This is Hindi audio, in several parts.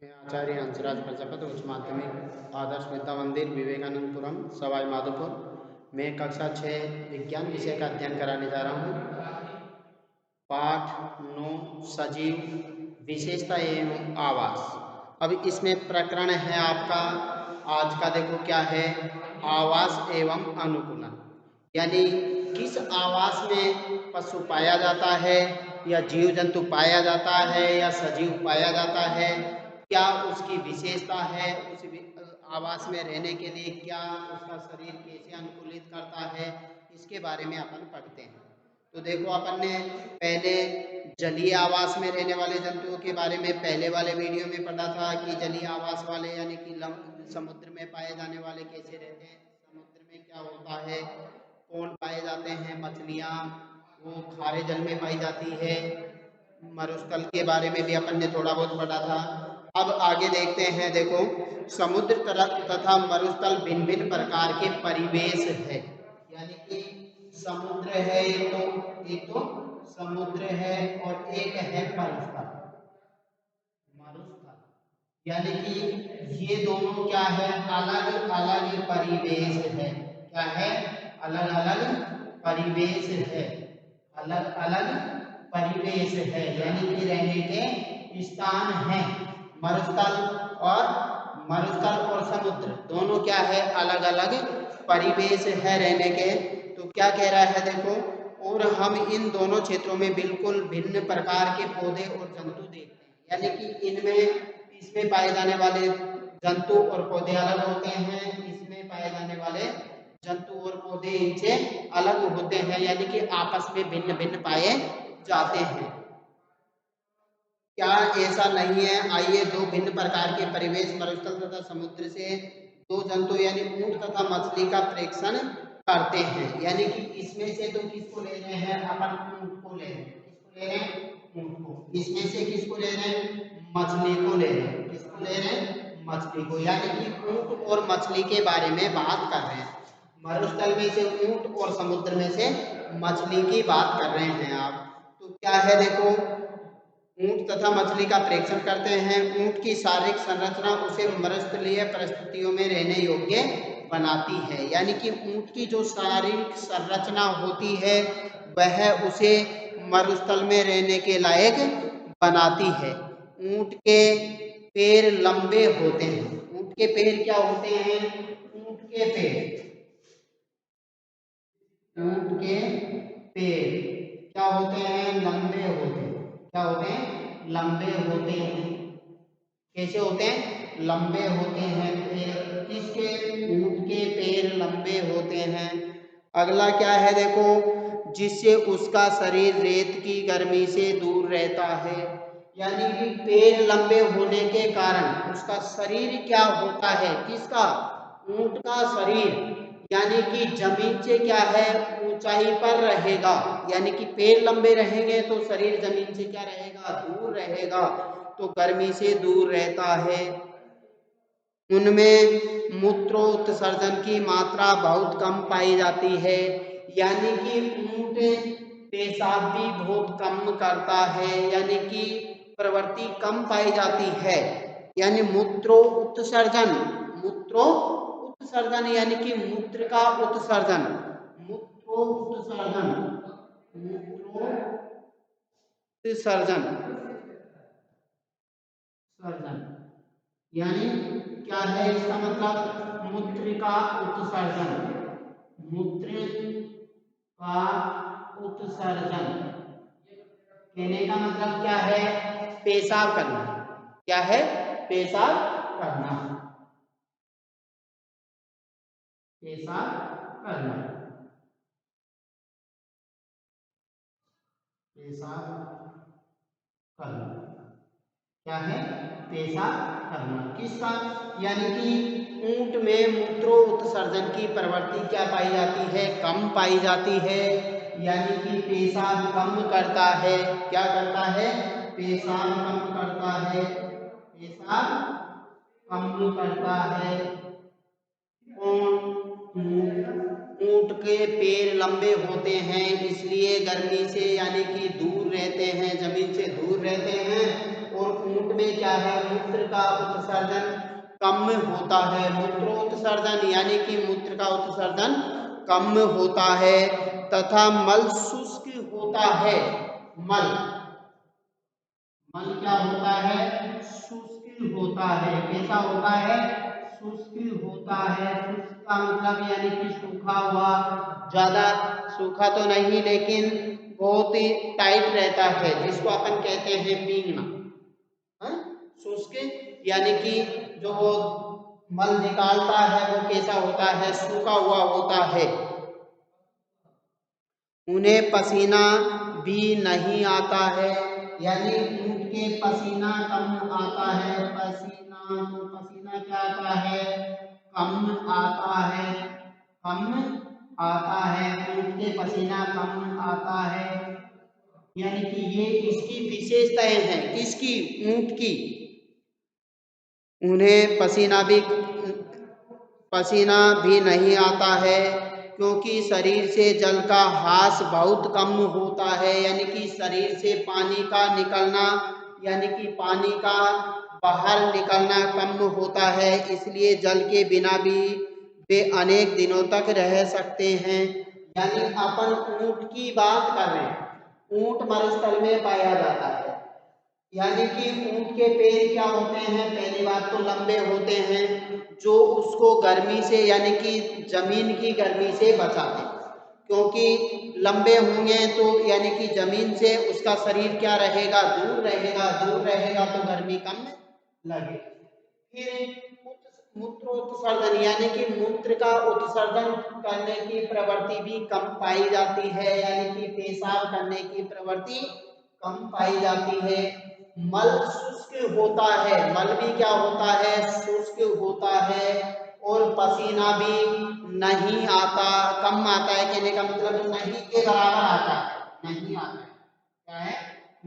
मैं आचार्य हंसराज प्रजापति उच्च माध्यमिक आदर्श विद्या मंदिर विवेकानंदपुरम सवाई माधोपुर में कक्षा 6 विज्ञान विषय का अध्ययन कराने जा रहा हूँ। पाठ 9 सजीव विशेषता एवं आवास। अब इसमें प्रकरण है आपका आज का, देखो क्या है, आवास एवं अनुकूलन। यानी किस आवास में पशु पाया जाता है या जीव जंतु पाया जाता है या सजीव पाया जाता है, क्या उसकी विशेषता है, उस आवास में रहने के लिए क्या उसका शरीर कैसे अनुकूलित करता है, इसके बारे में अपन पढ़ते हैं। तो देखो अपन ने पहले जलीय आवास में रहने वाले जंतुओं के बारे में पहले वाले वीडियो में पढ़ा था कि जलीय आवास वाले यानी कि समुद्र में पाए जाने वाले कैसे रहते हैं, समुद्र में क्या होता है, कौन पाए जाते हैं, मछलियाँ वो खारे जल में पाई जाती है। मरुस्थल के बारे में भी अपन ने थोड़ा बहुत पढ़ा था। अब आगे देखते हैं, देखो समुद्र तथा मरुस्थल भिन्न भिन्न प्रकार के परिवेश है। यानी कि समुद्र है, एक तो समुद्र है और एक है मरुस्थल। यानी कि ये दोनों क्या है, अलग अलग परिवेश है। क्या है, अलग अलग परिवेश है, अलग अलग परिवेश है, यानी कि रहने के स्थान है। मरुस्थल और समुद्र दोनों क्या है, अलग अलग परिवेश है रहने के। तो क्या कह रहा है, देखो, और हम इन दोनों क्षेत्रों में बिल्कुल भिन्न प्रकार के पौधे और जंतु देखते हैं। यानी कि इसमें पाए जाने वाले जंतु और पौधे अलग होते हैं, इसमें पाए जाने वाले जंतु और पौधे इनसे अलग होते हैं, यानी कि आपस में भिन्न भिन्न पाए जाते हैं। क्या ऐसा नहीं है? आइए, दो भिन्न प्रकार के परिवेश मरुस्थल तथा समुद्र से दो जंतु यानी ऊंट तथा मछली का प्रेक्षण करते हैं। यानी कि इसमें से तो किसको ले रहे हैं अपन, ऊंट को ले रहे हैं। किसको ले रहे हैं? ऊंट को। इसमें से किसको ले रहे हैं? मछली को ले रहे हैं। किसको ले रहे हैं? मछली को। यानी कि ऊंट और मछली के बारे में बात कर रहे हैं। मरुस्थल में से ऊंट और समुद्र में से मछली की बात कर रहे हैं आप। तो क्या है, देखो, ऊंट तथा मछली का प्रेक्षण करते हैं। ऊंट की शारीरिक संरचना उसे मरुस्थलीय परिस्थितियों में रहने योग्य बनाती है। यानी कि ऊंट की जो शारीरिक संरचना होती है वह उसे मरुस्थल में रहने के लायक बनाती है। ऊंट के पैर लंबे होते हैं। ऊंट के पैर क्या होते हैं? ऊंट के पैर, ऊंट के पैर क्या होते हैं? लंबे होते हैं। क्या होते हैं? लंबे होते हैं। कैसे होते हैं? लंबे होते हैं पैर। किसके? ऊंट के पैर लंबे होते हैं। अगला क्या है, देखो, जिससे उसका शरीर रेत की गर्मी से दूर रहता है। यानी कि पैर लंबे होने के कारण उसका शरीर क्या होता है, किसका? ऊंट का शरीर यानी कि जमीन से क्या है, ऊंचाई पर रहेगा। यानी कि पैर लंबे रहेंगे तो शरीर जमीन से क्या रहेगा? दूर रहेगा, तो गर्मी से दूर रहता है। उनमें मूत्रोत्सर्जन की मात्रा बहुत कम पाई जाती है। यानी कि ऊंट पेशाब भी बहुत कम करता है, यानी कि प्रवृत्ति कम पाई जाती है। यानी मूत्रो उत्सर्जन, मूत्रो उत्सर्जन यानी कि मूत्र का उत्सर्जन, मूत्रो उत्सर्जन, मूत्रो उत्सर्जन, सर्जन यानी क्या है इसका मतलब? मूत्र का उत्सर्जन, मूत्र का उत्सर्जन कहने का मतलब क्या है? पेशाब करना। क्या है? पेशाब करना, पेशाब करना, पेशाब करना। क्या है? पेशाब करना। किसका? यानी कि ऊंट में मूत्रो उत्सर्जन की प्रवृत्ति क्या पाई जाती है? कम पाई जाती है। यानी कि पेशाब कम करता है। क्या करता है? पेशाब कम करता है, पेशाब कम करता है। ऊंट के पैर लंबे होते हैं, इसलिए गर्मी से यानी कि दूर रहते हैं, जमीन से दूर रहते हैं और ऊंट में क्या है, मूत्र का उत्सर्जन कम होता है। मूत्रोत्सर्जन यानी कि मूत्र का उत्सर्जन कम होता है तथा मल शुष्क होता है। मल मल क्या होता है, शुष्क होता है। कैसा होता है, शुष्क होता है। शुष्क का मतलब यानी कि सूखा हुआ, ज्यादा सूखा तो नहीं लेकिन बहुत ही टाइट रहता है, जिसको अपन कहते हैं पींगना। शुष्क यानी कि जो मल निकालता है वो कैसा होता है, सूखा हुआ होता है। उन्हें पसीना भी नहीं आता है, यानी ऊंट के पसीना कम आता है। पसीना तो पसीना क्या आता है, कम आता है, कम आता है। ऊंट के पसीना कम आता है, यानी कि ये इसकी विशेषताएं हैं। किसकी, ऊंट की। उन्हें पसीना भी नहीं आता है क्योंकि शरीर से जल का ह्रास बहुत कम होता है, यानी कि शरीर से पानी का निकलना, यानी कि पानी का बाहर निकलना कम होता है, इसलिए जल के बिना भी वे अनेक दिनों तक रह सकते हैं। यानी अपन ऊंट की बात कर रहे हैं। ऊंट मरुस्थल में पाया जाता है, यानी कि ऊंट के पैर क्या होते हैं, पहली बात तो लंबे होते हैं, जो उसको गर्मी से यानी कि जमीन की गर्मी से बचाते हैं। क्योंकि लंबे होंगे तो यानी कि जमीन से उसका शरीर क्या रहेगा, दूर रहेगा। दूर रहेगा तो गर्मी कम लगेगी। फिर मूत्रोत्सर्जन यानी कि मूत्र का उत्सर्जन करने की प्रवृत्ति भी कम पाई जाती है, यानी कि पेशाब करने की प्रवृत्ति कम पाई जाती है। मल शुष्क होता है, मल भी क्या होता है, शुष्क होता है। और पसीना भी नहीं आता, कम आता है, कहने का मतलब नहीं के बराबर आता है, नहीं आता है। क्या है,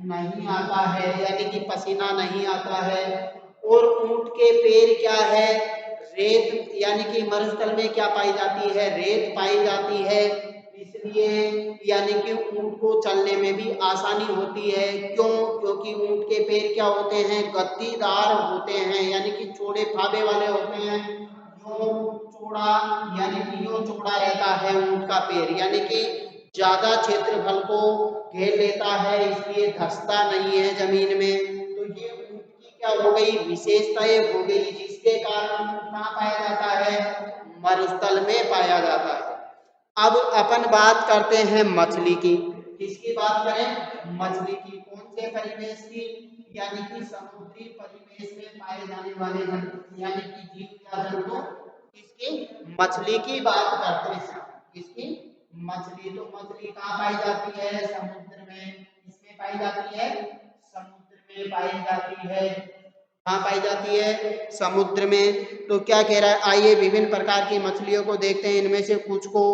नहीं आता है, यानी कि पसीना नहीं आता है। और ऊंट के पैर क्या है, रेत, यानी कि मरुस्थल में क्या पाई जाती है, रेत पाई जाती है, इसलिए यानी कि ऊंट को चलने में भी आसानी होती है। क्यों, क्योंकि ऊंट के पैर क्या होते हैं, गद्दीदार होते हैं, यानी कि चौड़े फाबे वाले होते हैं। यूं चौड़ा, यानी कि यूं चौड़ा रहता है ऊंट का पैर, यानी कि ज्यादा क्षेत्रफल को घेर लेता है, इसलिए धंसता नहीं है जमीन में। तो ये ऊंट की क्या हो गई, विशेषताएं हो गई, जिसके कारण ऊंट कहाँ पाया जाता है, मरुस्थल में पाया जाता है। अब अपन बात करते हैं मछली की। किसकी बात करें, मछली की। कौन से परिवेश की, यानी कि समुद्री परिवेश में पाए जाने वाले यानी कि जीव या जंतु, किसकी, मछली की बात करते हैं। किसकी, मछली। तो मछली कहाँ पाई जाती है, समुद्र में। किसमें पाई जाती है, समुद्र में पाई जाती है। कहाँ पाई जाती है, समुद्र में। तो क्या कह रहा है, आइए विभिन्न प्रकार की मछलियों को देखते हैं। इनमें से कुछ को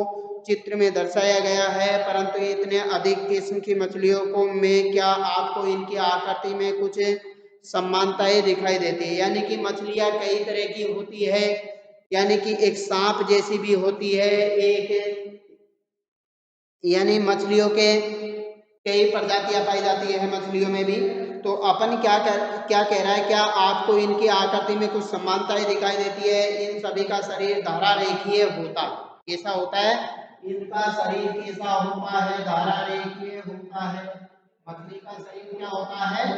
चित्र में दर्शाया गया है, परंतु इतने अधिक किस्म की मछलियों को में क्या आपको इनकी आकृति में कुछ समानताएं दिखाई देती है। यानी कि मछलियां कई तरह की होती है, यानी कि एक सांप जैसी भी होती है, एक यानी मछलियों के कई प्रजातियां पाई जाती है मछलियों में भी। तो अपन क्या कह रहा है, क्या आपको इनकी आकृति में कुछ समानताएं दिखाई देती है। इन सभी का शरीर धारा रेखीय होता है। कैसा होता है, इनका शरीर कैसा होता है, धारा रेखीय होता है। मछली का शरीर क्या होता है,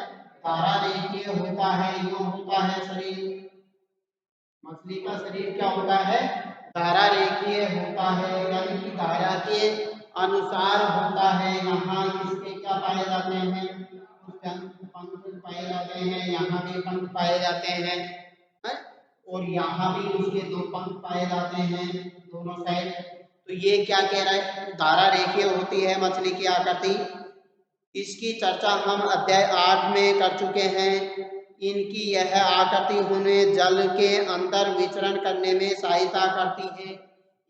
धारा रेखीय होता है, यूं होता है शरीर। मछली का शरीर क्या होता है, धारा रेखीय होता है, यानी कि धारा के अनुसार होता है। यहाँ इसके क्या पाए जाते हैं, पंख पाए जाते हैं, यहाँ भी पंख पाए जाते हैं, है? और यहाँ भी उसके दो पंख पाए जाते हैं दोनों साइड। तो ये क्या कह रहा है, धारा रेखीय होती है मछली की आकृति। इसकी चर्चा हम अध्याय 8 में कर चुके हैं। इनकी यह आकृति उन्हें जल के अंदर विचरण करने में सहायता करती है,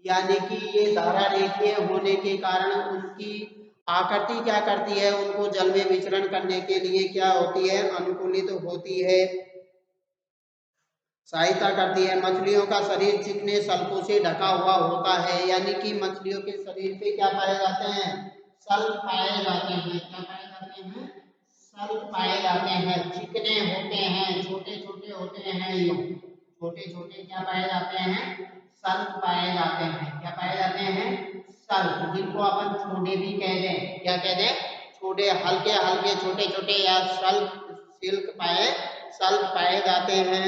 यानी कि ये धारा रेखीय होने के कारण उनकी आकृति क्या करती है, उनको जल में विचरण करने के लिए क्या होती है, अनुकूलित होती है, सहायता करती है। मछलियों का शरीर चिकने सल्कों से ढका हुआ होता है, यानी कि मछलियों के शरीर पे क्या पाए जाते हैं, सल पाए जाते हैं। क्या पाए जाते हैं, सल्क पाए जाते हैं, चिकने होते हैं, छोटे छोटे होते हैं, यूं छोटे छोटे क्या पाए जाते हैं, सल्क पाए जाते हैं। क्या पाए जाते हैं, सल्क, जिनको अपन छोटे भी कह दें, क्या कह दें, छोटे, हल्के हल्के छोटे छोटे या सल्क पाए जाते हैं।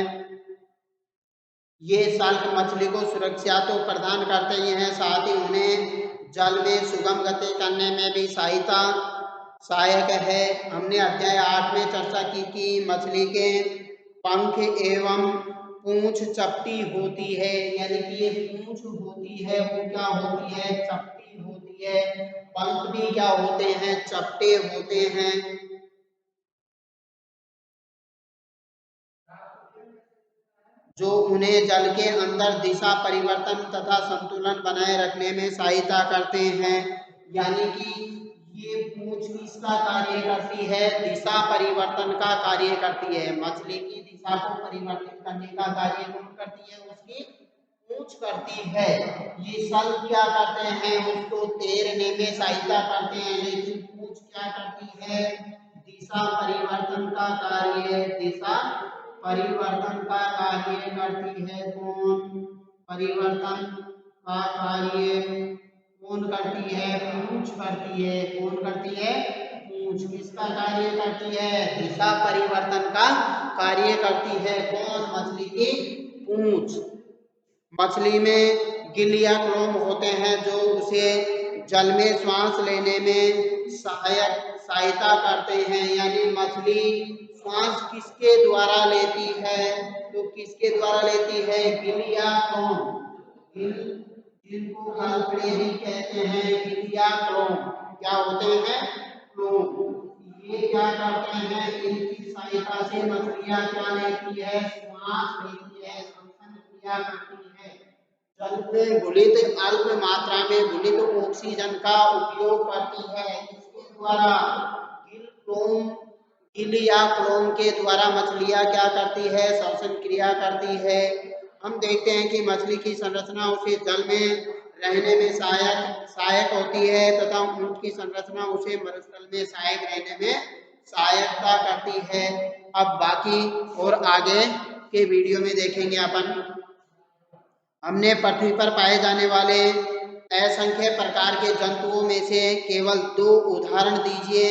ये सल्क मछली को सुरक्षा तो प्रदान करते ही हैं, साथ ही उन्हें जल में सुगम गति करने में भी सहायक है। हमने अध्याय 8 में चर्चा की कि मछली के पंख एवं पूंछ चपटी होती है, यानी कि ये पूंछ होती है वो क्या होती है, चपटी होती है। पंख भी क्या होते हैं, चपटे होते हैं। जो उन्हें जल के अंदर दिशा परिवर्तन तथा संतुलन बनाए रखने में सहायता करते हैं। यानी कि ये पूंछ किसका कार्य करती है, दिशा परिवर्तन का कार्य करती है। मछली की दिशा को परिवर्तित करने का कार्य कौन करती है, उसकी पूंछ करती है। ये सल्क क्या करते हैं, उसको तैरने में सहायता करते हैं, लेकिन पूंछ क्या करती है, दिशा परिवर्तन का कार्य, दिशा परिवर्तन का कार्य करती है। कौन, परिवर्तन का कार्य कौन करती है, पूंछ करती है। कौन करती है, पूंछ। किसका कार्य करती है, दिशा परिवर्तन का कार्य करती है। कौन, मछली की पूंछ। मछली में गिल या क्लोम होते हैं जो उसे जल में श्वास लेने में सहायता करते हैं। यानी मछली श्वास किसके द्वारा लेती है, तो किसके द्वारा लेती है, गिल या क्लोम। गिल, जिनको गलफड़े भी कहते हैं, गिल या क्लोम क्या होते हैं, क्लोम। ये क्या करते हैं, इनकी सहायता से मछलियां क्या लेती है, श्वास लेती है, श्वसन क्रिया करती है। जल में घुलित अल्प मात्रा में घुलित ऑक्सीजन का उपयोग करती है। इसके द्वारा गिल या क्लोम के द्वारा मछलियां क्या करती है, श्वसन क्रिया करती है। हम देखते हैं कि मछली की संरचना उसे जल में रहने में सहायक होती है तथा ऊंट की संरचना उसे मरुस्थल में सहायक रहने में सहायता करती है। अब बाकी और आगे के वीडियो में देखेंगे अपन। हमने पृथ्वी पर पाए जाने वाले असंख्य प्रकार के जंतुओं में से केवल 2 उदाहरण दीजिए।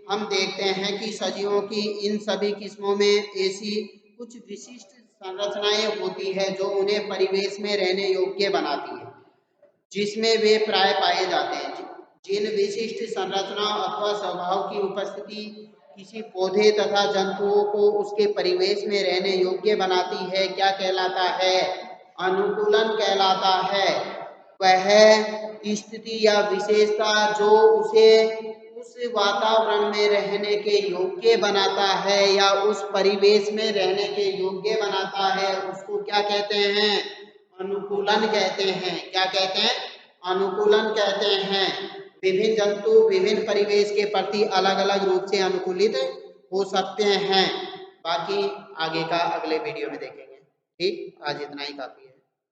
हम देखते हैं कि सजीवों की इन सभी किस्मों में ऐसी कुछ विशिष्ट संरचनाएं होती है जो उन्हें परिवेश में रहने योग्य बनाती है, जिसमें वे प्राय पाए जाते हैं। जिन विशिष्ट संरचना अथवा स्वभाव की उपस्थिति किसी पौधे तथा जंतुओं को उसके परिवेश में रहने योग्य बनाती है, क्या कहलाता है, अनुकूलन कहलाता है। वह स्थिति या विशेषता जो उसे उस वातावरण में रहने के योग्य बनाता है या उस परिवेश में रहने के योग्य बनाता है, उसको क्या कहते हैं, अनुकूलन कहते हैं। क्या कहते हैं, अनुकूलन कहते हैं। विभिन्न जंतु विभिन्न परिवेश के प्रति अलग अलग रूप से अनुकूलित हो सकते हैं। बाकी आगे का अगले वीडियो में देखेंगे। ठीक, आज इतना ही काफी है।